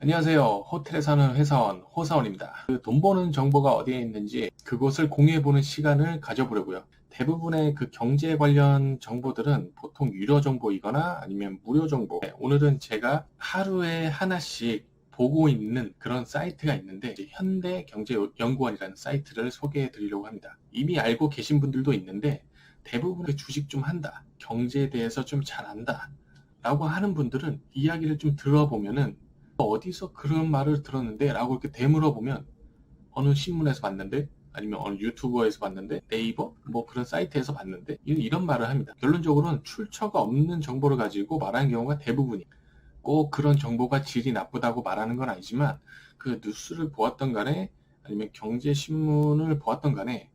안녕하세요. 호텔에 사는 회사원 호사원입니다. 돈 버는 정보가 어디에 있는지 그곳을 공유해보는 시간을 가져보려고요. 대부분의 그 경제 관련 정보들은 보통 유료 정보이거나 아니면 무료 정보. 오늘은 제가 하루에 하나씩 보고 있는 그런 사이트가 있는데 현대경제연구원이라는 사이트를 소개해 드리려고 합니다. 이미 알고 계신 분들도 있는데 대부분 그 주식 좀 한다, 경제에 대해서 좀 잘 안다 라고 하는 분들은 이야기를 좀 들어보면은 어디서 그런 말을 들었는데 라고 이렇게 되물어보면 어느 신문에서 봤는데 아니면 어느 유튜버에서 봤는데 네이버 뭐 그런 사이트에서 봤는데 이런 말을 합니다. 결론적으로는 출처가 없는 정보를 가지고 말하는 경우가 대부분이 꼭 그런 정보가 질이 나쁘다고 말하는 건 아니지만 그 뉴스를 보았던 간에 아니면 경제신문을 보았던 간에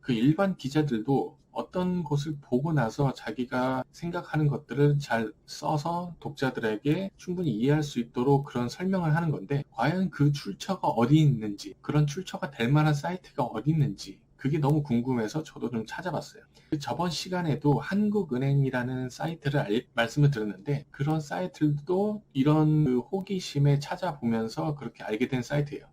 그 일반 기자들도 어떤 것을 보고 나서 자기가 생각하는 것들을 잘 써서 독자들에게 충분히 이해할 수 있도록 그런 설명을 하는 건데 과연 그 출처가 어디 있는지 그런 출처가 될 만한 사이트가 어디 있는지 그게 너무 궁금해서 저도 좀 찾아봤어요. 저번 시간에도 한국은행이라는 사이트를 말씀을 드렸는데 그런 사이트도 이런 그 호기심에 찾아보면서 그렇게 알게 된 사이트예요.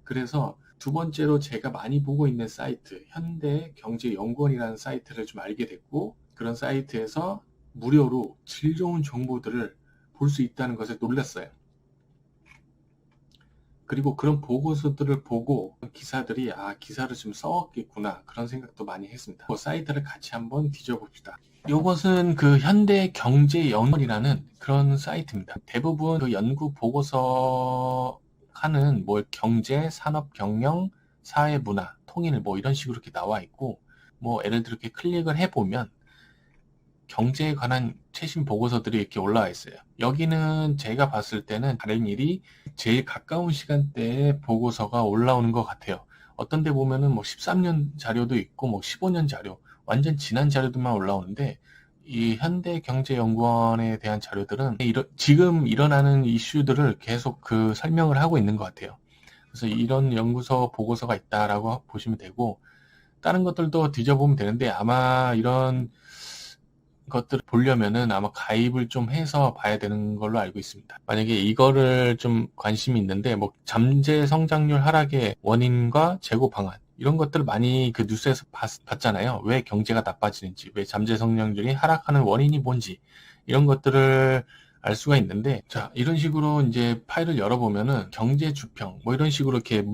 그래서 두 번째로 제가 많이 보고 있는 사이트, 현대경제연구원이라는 사이트를 좀 알게 됐고, 그런 사이트에서 무료로 질 좋은 정보들을 볼 수 있다는 것에 놀랐어요. 그리고 그런 보고서들을 보고 기사들이 기사를 좀 써왔겠구나 그런 생각도 많이 했습니다. 그 사이트를 같이 한번 뒤져봅시다. 이것은 그 현대경제연구원이라는 그런 사이트입니다. 대부분 그 연구 보고서 하는 뭐 경제, 산업, 경영, 사회, 문화, 통일 뭐 이런 식으로 이렇게 나와 있고 뭐 예를 들어 이렇게 클릭을 해보면 경제에 관한 최신 보고서들이 이렇게 올라와 있어요. 여기는 제가 봤을 때는 다른 일이 제일 가까운 시간대에 보고서가 올라오는 것 같아요. 어떤 데 보면은 뭐 13년 자료도 있고 뭐 15년 자료, 완전 지난 자료들만 올라오는데 이 현대경제연구원에 대한 자료들은 지금 일어나는 이슈들을 계속 그 설명을 하고 있는 것 같아요. 그래서 이런 연구소 보고서가 있다라고 보시면 되고 다른 것들도 뒤져보면 되는데 아마 이런 것들을 보려면은 아마 가입을 좀 해서 봐야 되는 걸로 알고 있습니다. 만약에 이거를 좀 관심이 있는데 뭐 잠재 성장률 하락의 원인과 재고 방안 이런 것들을 많이 그 뉴스에서 봤잖아요. 왜 경제가 나빠지는지, 왜 잠재 성장률이 하락하는 원인이 뭔지 이런 것들을 알 수가 있는데 자 이런 식으로 이제 파일을 열어보면은 경제 주평 뭐 이런 식으로 이렇게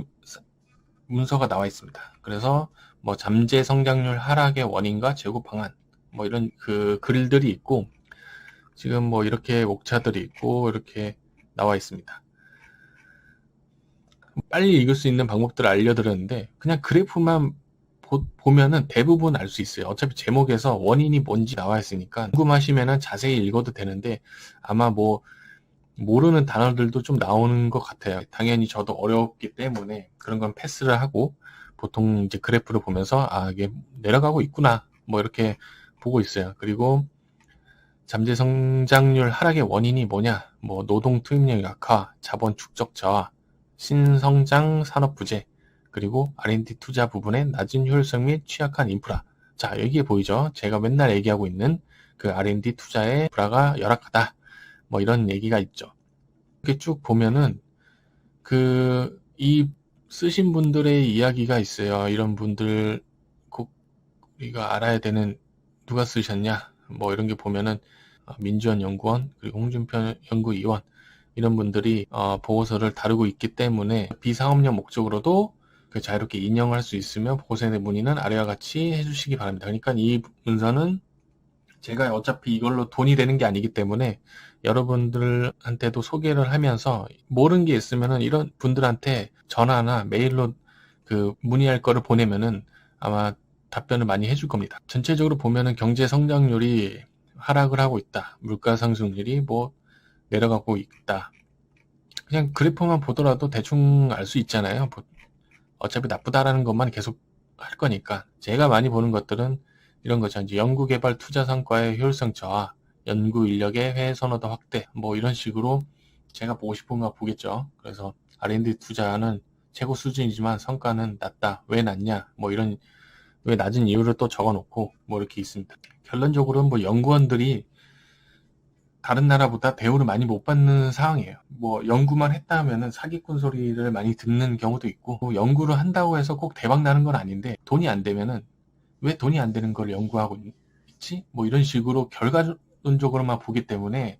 문서가 나와 있습니다. 그래서 뭐 잠재 성장률 하락의 원인과 재고 방안 뭐 이런 그 글들이 있고 지금 뭐 이렇게 목차들이 있고 이렇게 나와 있습니다. 빨리 읽을 수 있는 방법들을 알려드렸는데 그냥 그래프만 보면은 대부분 알 수 있어요. 어차피 제목에서 원인이 뭔지 나와 있으니까 궁금하시면은 자세히 읽어도 되는데 아마 뭐 모르는 단어들도 좀 나오는 것 같아요. 당연히 저도 어렵기 때문에 그런 건 패스를 하고 보통 이제 그래프를 보면서 이게 내려가고 있구나 뭐 이렇게 보고 있어요. 그리고 잠재 성장률 하락의 원인이 뭐냐? 뭐 노동 투입력 약화, 자본 축적 저하, 신성장 산업 부재, 그리고 R&D 투자 부분의 낮은 효율성 및 취약한 인프라. 자, 여기에 보이죠? 제가 맨날 얘기하고 있는 그 R&D 투자의 인프라가 열악하다. 뭐 이런 얘기가 있죠. 이렇게 쭉 보면은 이 쓰신 분들의 이야기가 있어요. 이런 분들 꼭 우리가 알아야 되는 누가 쓰셨냐? 뭐 이런 게 보면은 민주원 연구원 그리고 홍준표 연구위원 이런 분들이 보고서를 다루고 있기 때문에 비상업용 목적으로도 자유롭게 인용할 수 있으며 보고서에 대한 문의는 아래와 같이 해주시기 바랍니다. 그러니까 이 문서는 제가 어차피 이걸로 돈이 되는 게 아니기 때문에 여러분들한테도 소개를 하면서 모르는 게 있으면은 이런 분들한테 전화나 메일로 그 문의할 거를 보내면은 아마 답변을 많이 해줄 겁니다. 전체적으로 보면은 경제 성장률이 하락을 하고 있다. 물가 상승률이 뭐 내려가고 있다. 그냥 그래프만 보더라도 대충 알 수 있잖아요. 어차피 나쁘다라는 것만 계속 할 거니까. 제가 많이 보는 것들은 이런 거죠. 이제 연구개발 투자 성과의 효율성 저하, 연구 인력의 해외 선호도 확대, 뭐 이런 식으로 제가 보고 싶은 거 보겠죠. 그래서 R&D 투자는 최고 수준이지만 성과는 낮다. 왜 낮냐? 뭐 이런 왜 낮은 이유를 또 적어 놓고 뭐 이렇게 있습니다. 결론적으로는 뭐 연구원들이 다른 나라보다 대우를 많이 못 받는 상황이에요. 뭐 연구만 했다 하면은 사기꾼 소리를 많이 듣는 경우도 있고, 뭐 연구를 한다고 해서 꼭 대박 나는 건 아닌데, 돈이 안 되면은 왜 돈이 안 되는 걸 연구하고 있지? 뭐 이런 식으로 결과론적으로만 보기 때문에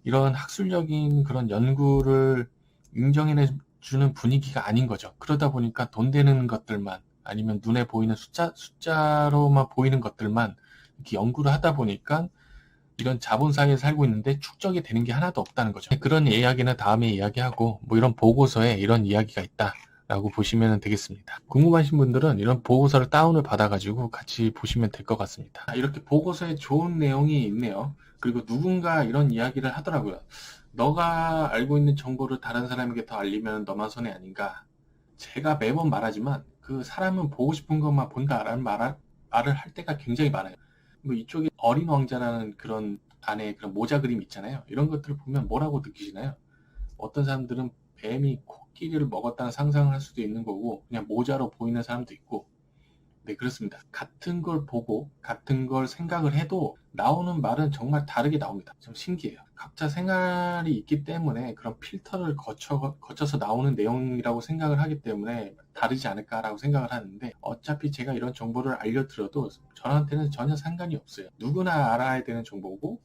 이런 학술적인 그런 연구를 인정해 주는 분위기가 아닌 거죠. 그러다 보니까 돈 되는 것들만, 아니면 눈에 보이는 숫자로만 보이는 것들만 이렇게 연구를 하다 보니까 이런 자본사회에 살고 있는데 축적이 되는 게 하나도 없다는 거죠. 그런 이야기는 다음에 이야기하고, 뭐 이런 보고서에 이런 이야기가 있다 라고 보시면 되겠습니다. 궁금하신 분들은 이런 보고서를 다운을 받아가지고 같이 보시면 될 것 같습니다. 이렇게 보고서에 좋은 내용이 있네요. 그리고 누군가 이런 이야기를 하더라고요. 너가 알고 있는 정보를 다른 사람에게 더 알리면 너만 손해 아닌가. 제가 매번 말하지만 그 사람은 보고 싶은 것만 본다라는 말을 할 때가 굉장히 많아요. 뭐 이쪽에 어린 왕자라는 그런 안에 그런 모자 그림 있잖아요. 이런 것들을 보면 뭐라고 느끼시나요? 어떤 사람들은 뱀이 코끼리를 먹었다는 상상을 할 수도 있는 거고, 그냥 모자로 보이는 사람도 있고. 네, 그렇습니다. 같은 걸 보고 같은 걸 생각을 해도 나오는 말은 정말 다르게 나옵니다. 좀 신기해요. 각자 생활이 있기 때문에 그런 필터를 거쳐서 나오는 내용이라고 생각을 하기 때문에 다르지 않을까라고 생각을 하는데, 어차피 제가 이런 정보를 알려드려도 저한테는 전혀 상관이 없어요. 누구나 알아야 되는 정보고,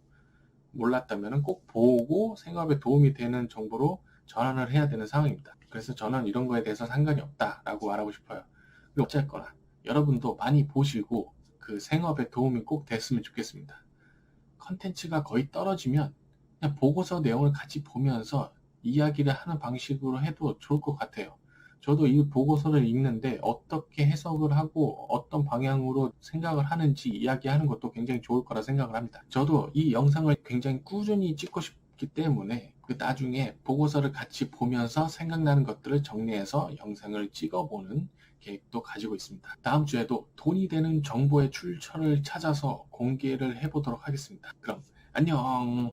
몰랐다면 꼭 보고 생업에 도움이 되는 정보로 전환을 해야 되는 상황입니다. 그래서 저는 이런 거에 대해서 상관이 없다라고 말하고 싶어요. 그리고 어쨌거나 여러분도 많이 보시고 그 생업에 도움이 꼭 됐으면 좋겠습니다. 컨텐츠가 거의 떨어지면 그냥 보고서 내용을 같이 보면서 이야기를 하는 방식으로 해도 좋을 것 같아요. 저도 이 보고서를 읽는데 어떻게 해석을 하고 어떤 방향으로 생각을 하는지 이야기하는 것도 굉장히 좋을 거라 생각을 합니다. 저도 이 영상을 굉장히 꾸준히 찍고 싶기 때문에 나중에 보고서를 같이 보면서 생각나는 것들을 정리해서 영상을 찍어보는 계획도 가지고 있습니다. 다음 주에도 돈이 되는 정보의 출처를 찾아서 공개를 해보도록 하겠습니다. 그럼 안녕.